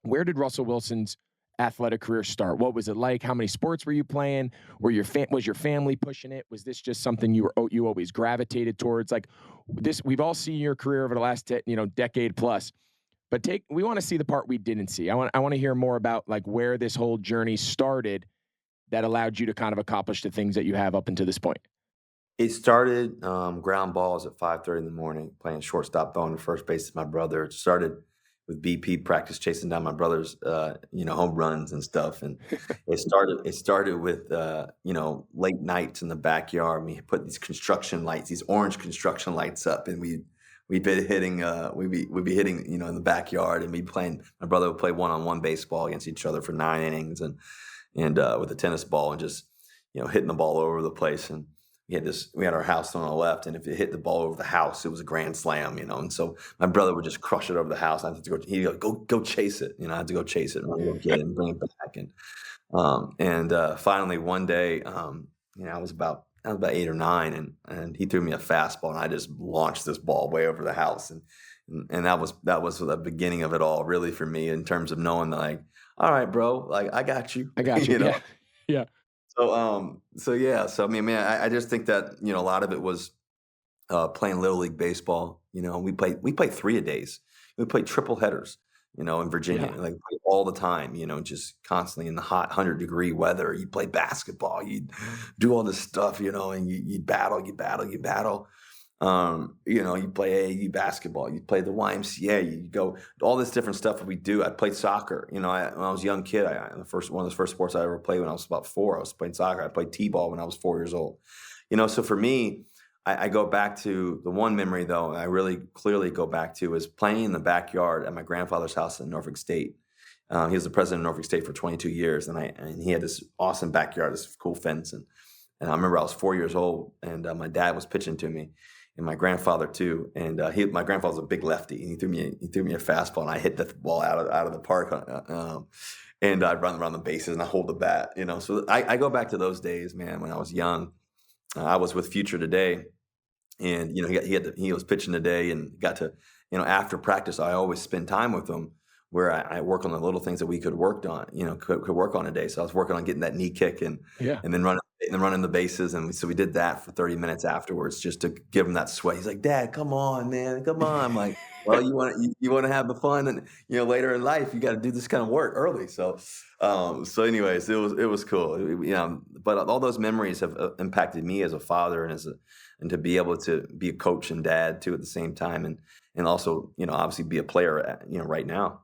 Where did Russell Wilson's athletic career start? What was it like? How many sports were you playing? Was your family pushing it? Was this just something you always gravitated towards? Like this, we've all seen your career over the last decade plus. But we want to see the part we didn't see. I want to hear more about like where this whole journey started that allowed you to kind of accomplish the things that you have up until this point. It started, ground balls at 5:30 in the morning, playing shortstop, throwing to first base with my brother. It started with BP practice, chasing down my brother's, home runs and stuff. And it started with, late nights in the backyard. We put these construction lights, these orange construction lights up, and we'd be hitting, we'd be hitting, in the backyard, and my brother would play one-on-one baseball against each other for 9 innings, and with a tennis ball, and just, hitting the ball all over the place. And we had our house on the left, and if it hit the ball over the house, it was a grand slam, and so my brother would just crush it over the house. I had to go chase it, I had to go chase it and run, go get it and bring it back. And finally one day, I was about 8 or 9, and he threw me a fastball, and I just launched this ball way over the house. And that was the beginning of it all, really, for me, in terms of knowing, like, all right, bro, like, I got you. I got you. Yeah. Yeah. So yeah, so I mean, man, I just think that, a lot of it was playing little league baseball. We played 3-a-days. We played triple headers, in Virginia, Yeah. like all the time, just constantly in the hot 100-degree weather. You play basketball, you do all this stuff, and you battle, you battle, you battle. You play AAU basketball, you play the YMCA, you go all this different stuff that we do. I played soccer. When I was a young kid, one of the first sports I ever played when I was about 4, I was playing soccer. I played t-ball when I was 4 years old. So for me, I go back to the one memory, though, I really clearly go back to, is playing in the backyard at my grandfather's house in Norfolk State. He was the president of Norfolk State for 22 years, and he had this awesome backyard, this cool fence. And I remember I was 4 years old, and my dad was pitching to me, and my grandfather too. And my grandfather was a big lefty, and he threw me a fastball, and I hit the ball out of the park. And I'd run around the bases, and I hold the bat. So I go back to those days, man, when I was young. I was with Future today, and he was pitching today, and got to, after practice, I always spend time with him, where I work on the little things that we could worked on, could work on a day. So I was working on getting that knee kick, and Yeah. and then running the bases, and so we did that for 30 minutes afterwards, just to give him that sweat. He's like, "Dad, come on, man, come on." I'm like, "Well, you want to have the fun, and later in life, you got to do this kind of work early." So anyways, it was cool. But all those memories have impacted me as a father, and to be able to be a coach and dad too at the same time, and also, obviously be a player, right now.